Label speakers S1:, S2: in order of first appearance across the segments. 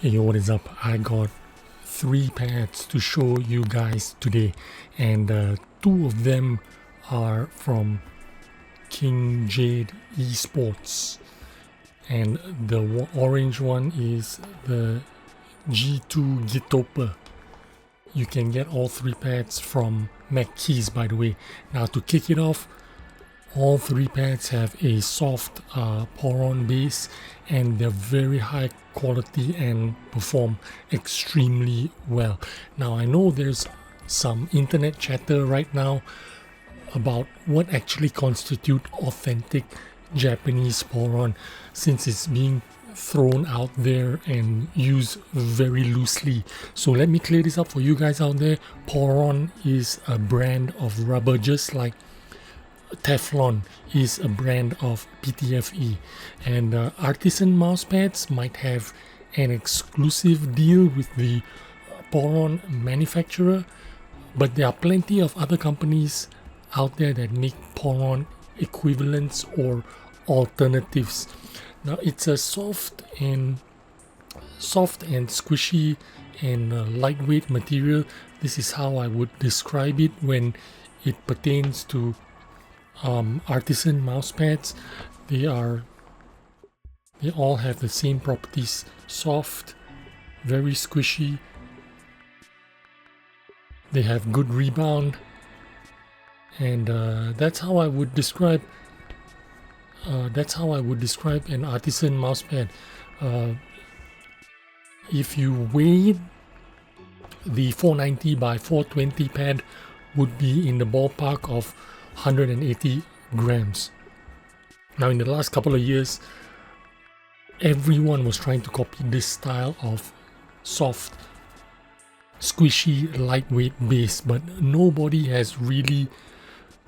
S1: Hey yo, what is up? I got 3 pads to show you guys today, and 2 of them are from KingJade Esports, and the orange one is the G2 Gitoper. You can get all 3 pads from McKeys, by the way. Now to kick it off, all 3 pads have a soft Poron base, and they're very high quality and perform extremely well. Now I know there's some internet chatter right now about what actually constitute authentic Japanese Poron, since it's being thrown out there and used very loosely. So let me clear this up for you guys out there. Poron is a brand of rubber, just like Teflon is a brand of PTFE, and artisan mousepads might have an exclusive deal with the Poron manufacturer, but there are plenty of other companies out there that make Poron equivalents or alternatives. Now it's a soft and squishy and lightweight material. This is how I would describe it when it pertains to artisan mousepads. They all have the same properties: soft, very squishy. They have good rebound, and that's how I would describe an artisan mousepad. If you weighed, the 490 by 420 pad would be in the ballpark of 180 grams. Now in the last couple of years, everyone was trying to copy this style of soft, squishy, lightweight base, but nobody has really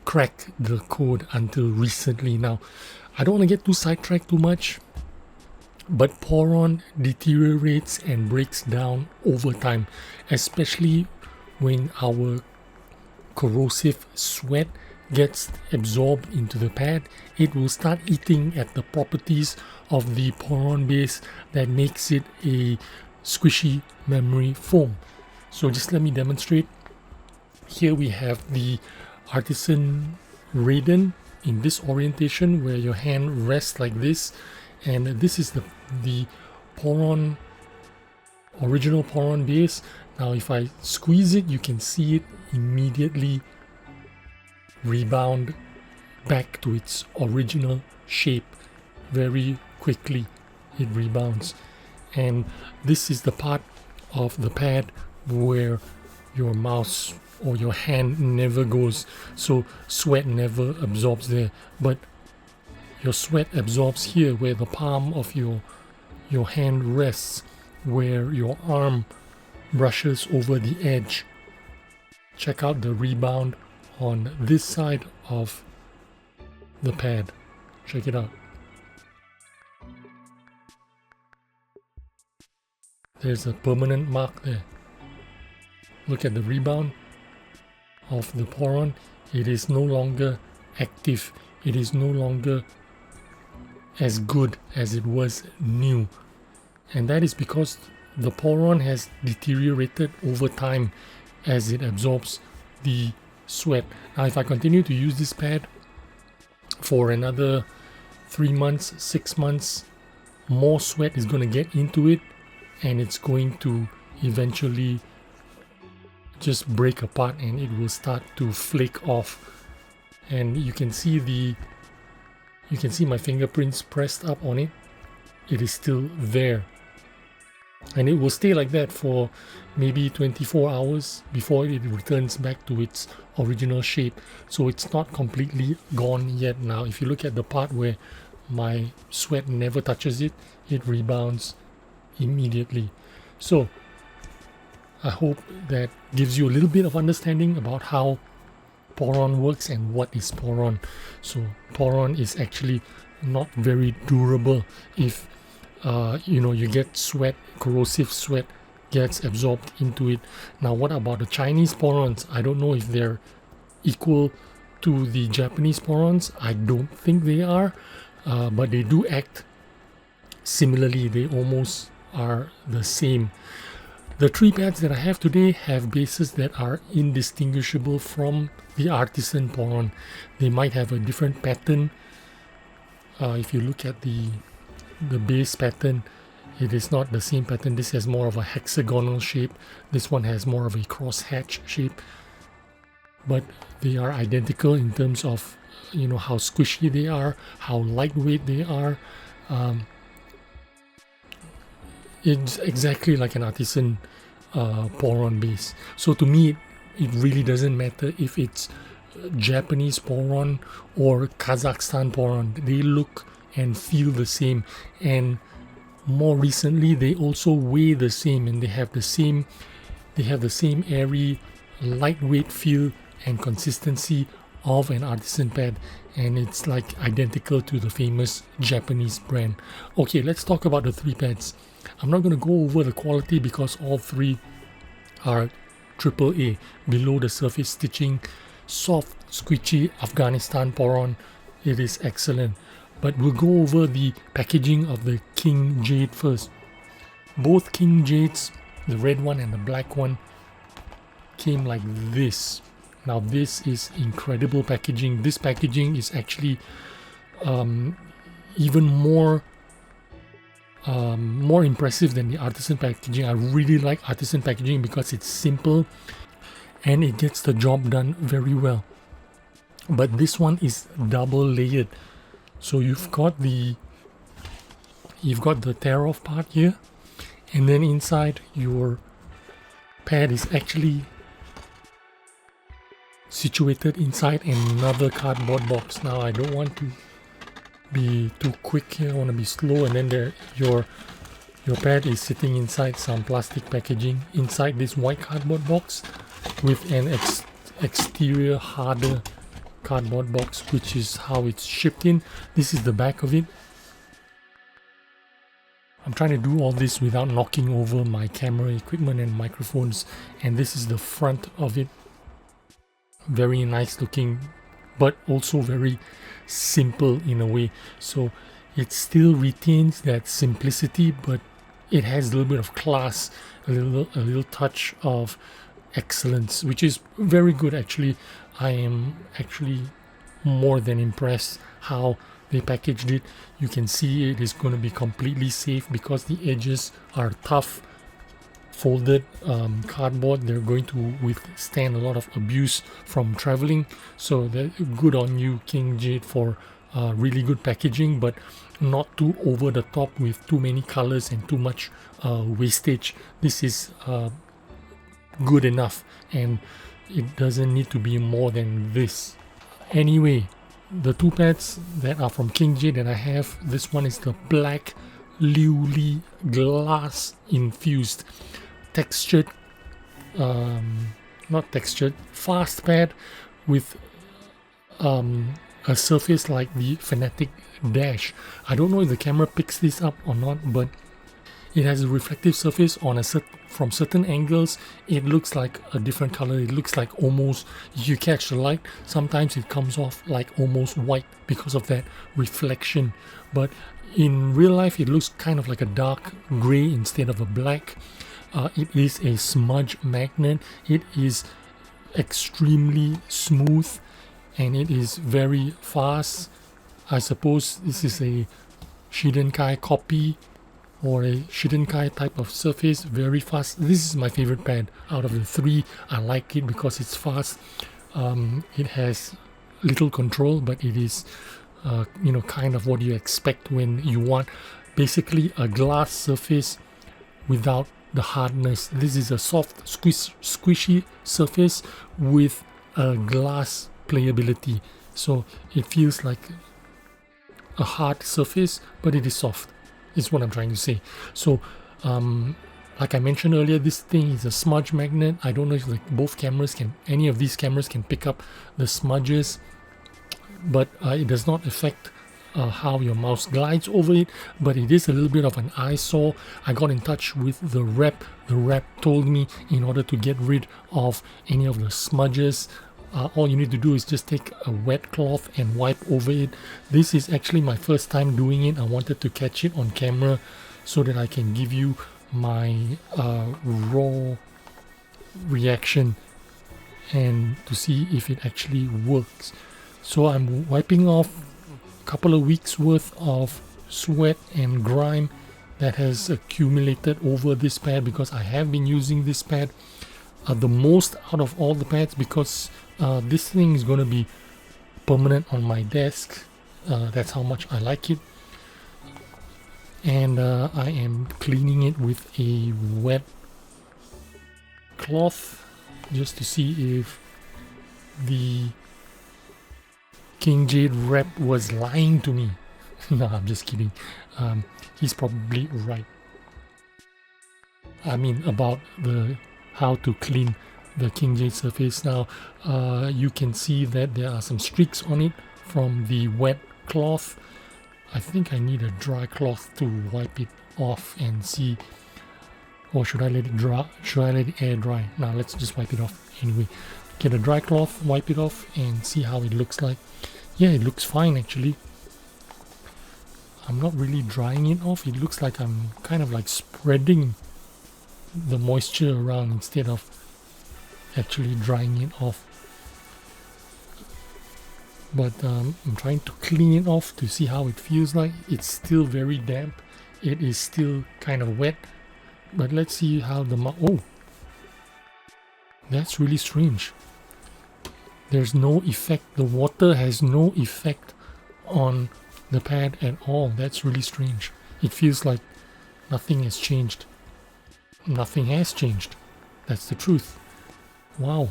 S1: cracked the code until recently. Now I don't want to get too sidetracked too much, but Poron deteriorates and breaks down over time, especially when our corrosive sweat gets absorbed into the pad. It will start eating at the properties of the Poron base that makes it a squishy memory foam. So just let me demonstrate. Here we have the artisan Raiden in this orientation where your hand rests like this, and this is the Poron, original Poron base. Now if I squeeze it, you can see it immediately rebound back to its original shape. Very quickly it rebounds, and this is the part of the pad where your mouse or your hand never goes, so sweat never absorbs there, but your sweat absorbs here where the palm of your hand rests, where your arm brushes over the edge. Check out the rebound on this side of the pad. Check it out. There's a permanent mark there. Look at the rebound of the Poron. It is no longer active. It is no longer as good as it was new. And that is because the Poron has deteriorated over time as it absorbs the sweat. Now if I continue to use this pad for another 3 months, 6 months, more sweat is going to get into it, and it's going to eventually just break apart and it will start to flake off. And you can see my fingerprints pressed up on it. It is still there, and it will stay like that for maybe 24 hours before it returns back to its original shape. So it's not completely gone yet. Now if you look at the part where my sweat never touches it, it rebounds immediately. So I hope that gives you a little bit of understanding about how Poron works and what is Poron. So Poron is actually not very durable. If you get sweat, corrosive sweat gets absorbed into it. Now what about the Chinese Porons? I don't know if they're equal to the Japanese Porons. I don't think they are, but they do act similarly. They almost are the same. The 3 pads that I have today have bases that are indistinguishable from the artisan Poron. They might have a different pattern. If you look at the base pattern, it is not the same pattern. This has more of a hexagonal shape. This one has more of a crosshatch shape. But they are identical in terms of, you know, how squishy they are, how lightweight they are. It's exactly like an artisan Poron base. So to me, it really doesn't matter if it's Japanese Poron or Kazakhstan Poron. They look and feel the same, and more recently they also weigh the same, and they have the same airy, lightweight feel and consistency of an artisan pad, and it's like identical to the famous Japanese brand. Okay, let's talk about the 3 pads. I'm not going to go over the quality because all 3 are AAA, below the surface stitching, soft, squishy Afghanistan Poron. It is excellent. But we'll go over the packaging of the KingJade first. Both KingJades, the red one and the black one, came like this. Now this is incredible packaging. This packaging is actually even more impressive than the artisan packaging. I really like artisan packaging because it's simple and it gets the job done very well. But this one is double layered. So you've got the tear off part here, and then inside your pad is actually situated inside another cardboard box. Now I don't want to be too quick here, I want to be slow, and then your pad is sitting inside some plastic packaging inside this white cardboard box with an exterior harder cardboard box, which is how it's shipped in. This is the back of it. I'm trying to do all this without knocking over my camera equipment and microphones, and this is the front of it. Very nice looking, but also very simple in a way. So it still retains that simplicity, but it has a little bit of class, a little touch of excellence, which is very good actually. I am actually more than impressed how they packaged it. You can see it is going to be completely safe because the edges are tough folded cardboard. They're going to withstand a lot of abuse from traveling, so good on you, KingJade, for really good packaging, but not too over the top with too many colors and too much wastage. This is good enough, and it doesn't need to be more than this. Anyway, the 2 pads that are from KingJade that I have, this one is the black Liu Li glass infused textured, not textured, fast pad with a surface like the Fanatic Dash. I don't know if the camera picks this up or not, but it has a reflective surface on from certain angles. It looks like a different color. It looks like almost, if you catch the light, sometimes it comes off like almost white because of that reflection. But in real life, it looks kind of like a dark gray instead of a black. It is a smudge magnet. It is extremely smooth and it is very fast. I suppose this is a Shidenkai copy or a Shidenkai type of surface. Very fast. This is my favorite pad out of the 3. I like it because it's fast. It has little control, but it is kind of what you expect when you want basically a glass surface without the hardness. This is a soft, squishy surface with a glass playability. So it feels like a hard surface, but it is soft, is what I'm trying to say. So like I mentioned earlier, this thing is a smudge magnet. I don't know if any of these cameras can pick up the smudges, but it does not affect how your mouse glides over it, but it is a little bit of an eyesore. I got in touch with the rep. The rep told me in order to get rid of any of the smudges, all you need to do is just take a wet cloth and wipe over it. This is actually my first time doing it. I wanted to catch it on camera, so that I can give you my raw reaction and to see if it actually works. So I'm wiping off a couple of weeks worth of sweat and grime that has accumulated over this pad, because I have been using this pad the most out of all the pads, because this thing is going to be permanent on my desk. That's how much I like it. And I am cleaning it with a wet cloth just to see if the KingJade rep was lying to me. No, I'm just kidding. He's probably right. I mean, about how to clean the KingJade surface. Now you can see that there are some streaks on it from the wet cloth. I think I need a dry cloth to wipe it off and see, or should I let it dry? Should I let it air dry? Now let's just wipe it off anyway. Get a dry cloth, wipe it off and see how it looks like. Yeah, it looks fine actually. I'm not really drying it off. It looks like I'm kind of like spreading the moisture around instead of actually drying it off. But I'm trying to clean it off to see how it feels like. It's still very damp. It is still kind of wet. But let's see how the oh, that's really strange. There's no effect. The water has no effect on the pad at all. That's really strange. It feels like nothing has changed. Nothing has changed. That's the truth. Wow.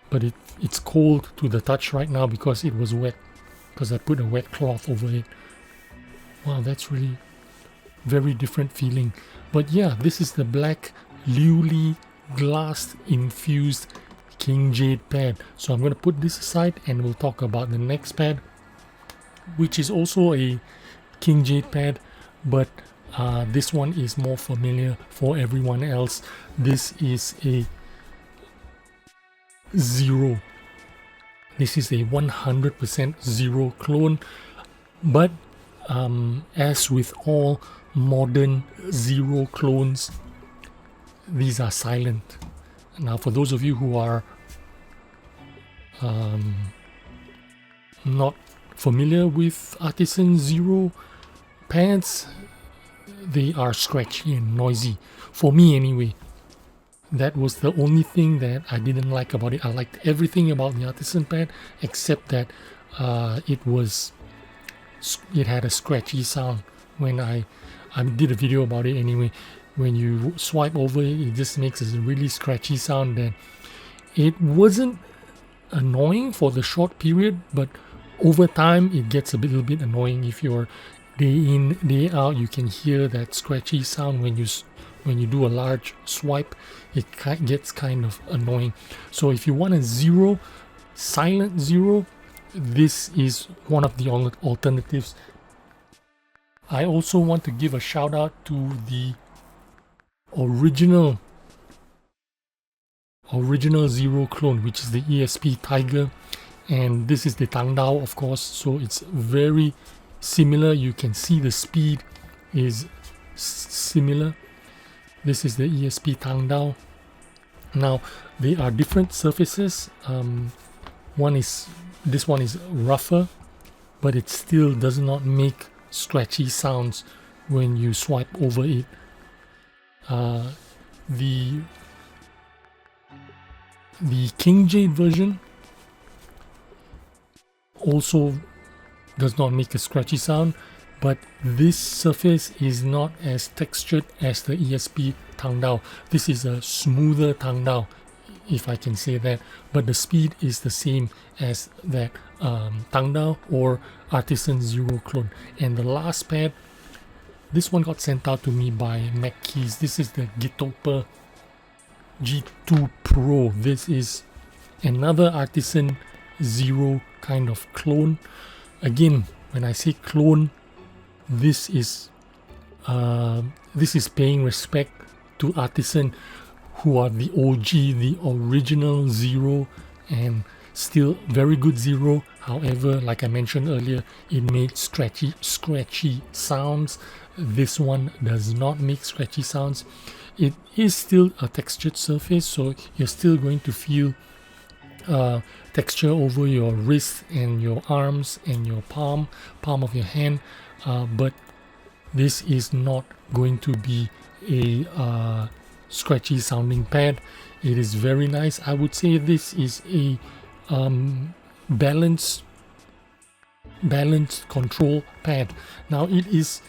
S1: But it's cold to the touch right now because it was wet, because I put a wet cloth over it. Wow, that's really very different feeling. But yeah, this is the black Liu Li glass infused KingJade pad. So I'm going to put this aside and we'll talk about the next pad, which is also a KingJade pad, but this one is more familiar for everyone else. This is a zero. This is a 100% zero clone, but as with all modern zero clones, these are silent. Now, for those of you who are not familiar with Artisan Zero pads, they are scratchy and noisy. For me anyway. That was the only thing that I didn't like about it. I liked everything about the Artisan pad except that it had a scratchy sound. When I did a video about it anyway, when you swipe over it, it just makes a really scratchy sound. And it wasn't annoying for the short period, but over time it gets a little bit annoying. If you're day in, day out, you can hear that scratchy sound when you do a large swipe. It gets kind of annoying. So if you want a zero, silent zero, this is one of the alternatives. I also want to give a shout out to the original zero clone, which is the ESP Tiger, and this is the Tangdao, of course, so it's very similar. You can see the speed is similar. This is the ESP Tangdao. Now they are different surfaces. This one is rougher, but it still does not make scratchy sounds when you swipe over it. The KingJade version also does not make a scratchy sound, but this surface is not as textured as the ESP Tangdao. This is a smoother Tangdao, if I can say that, but the speed is the same as that Tangdao or Artisan Zero clone. And the last pad, this one got sent out to me by MacKeys. This is the Gitoper G2 Pro. This is another Artisan Zero kind of clone. Again, when I say clone, this is paying respect to Artisan, who are the OG, the original Zero, and still very good zero. However, like I mentioned earlier, it made scratchy sounds. This one does not make scratchy sounds. It is still a textured surface, so you're still going to feel texture over your wrist and your arms and your palm of your hand, but this is not going to be a scratchy sounding pad. It is very nice. I would say this is a balance control pad. Now it is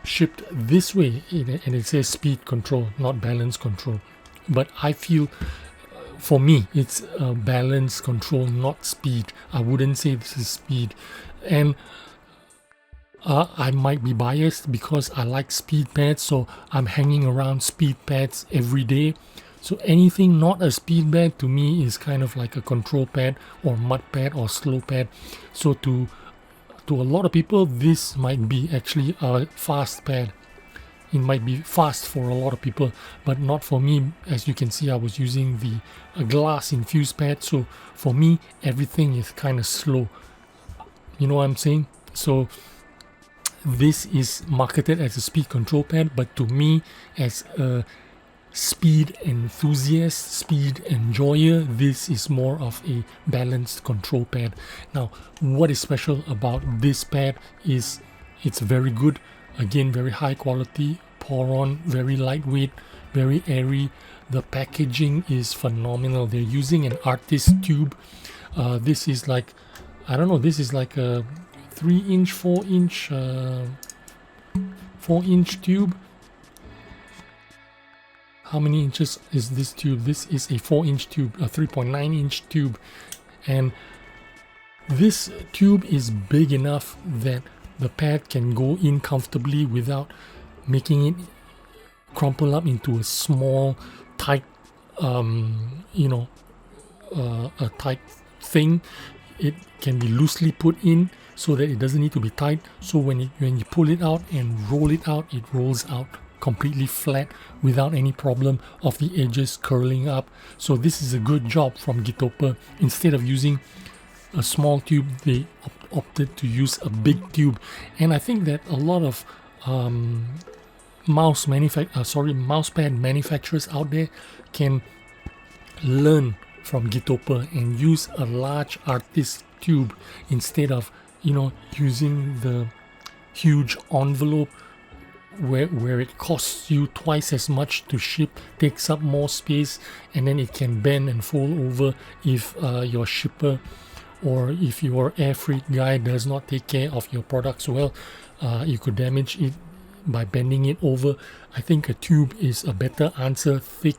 S1: shipped this way and it says speed control, not balance control, but I feel for me it's a balance control, not speed. I wouldn't say this is speed, and I might be biased because I like speed pads, so I'm hanging around speed pads every day. So anything not a speed pad to me is kind of like a control pad or mud pad or slow pad. So to a lot of people, this might be actually a fast pad. It might be fast for a lot of people, but not for me. As you can see, I was using the glass infused pad, so for me everything is kind of slow. You know what I'm saying? So this is marketed as a speed control pad, but to me, as a speed enthusiast, speed enjoyer, this is more of a balanced control pad. Now, what is special about this pad is it's very good. Again, very high quality, Poron, very lightweight, very airy. The packaging is phenomenal. They're using an artist tube. This is like, I don't know, this is like a 3-inch, 4-inch tube. How many inches is this tube? This is a 4-inch tube, a 3.9-inch tube, and this tube is big enough that the pad can go in comfortably without making it crumple up into a small, tight, a tight thing. It can be loosely put in so that it doesn't need to be tight. So when you pull it out and roll it out, it rolls out completely flat without any problem of the edges curling up. So this is a good job from Gitoper. Instead of using a small tube, they opted to use a big tube, and I think that a lot of mouse pad manufacturers out there can learn from Gitoper and use a large artist tube instead of using the huge envelope where it costs you twice as much to ship, takes up more space, and then it can bend and fold over if your shipper or if your air freight guy does not take care of your products well. You could damage it by bending it over. I think a tube is a better answer. Thick,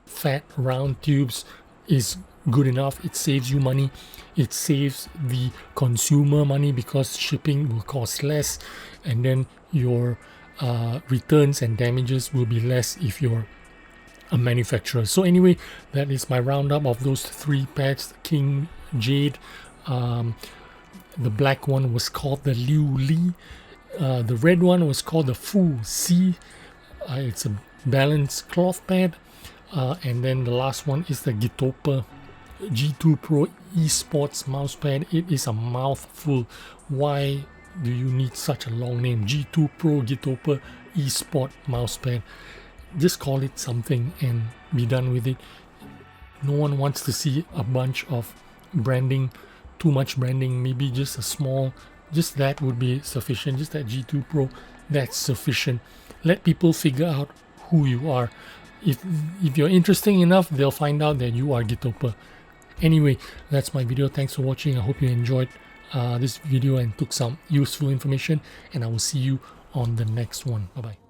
S1: fat, round tubes is good enough. It saves you money. It saves the consumer money because shipping will cost less, and then your returns and damages will be less if you're a manufacturer. So anyway, that is my roundup of those 3 pads. KingJade, the black one was called the Liu Li, the red one was called the Fu Si. It's a balanced cloth pad, and then the last one is the Gitoper G2 Pro esports mousepad. It is a mouthful. Why do you need such a long name? G2 Pro Gitoper esport mousepad. Just call it something and be done with it. No one wants to see a bunch of branding, too much branding. Maybe just a small, just that would be sufficient. Just that G2 Pro, that's sufficient. Let people figure out who you are. If you're interesting enough, they'll find out that you are Gitoper. Anyway, that's my video. Thanks for watching. I hope you enjoyed this video and took some useful information, and I will see you on the next one. Bye bye.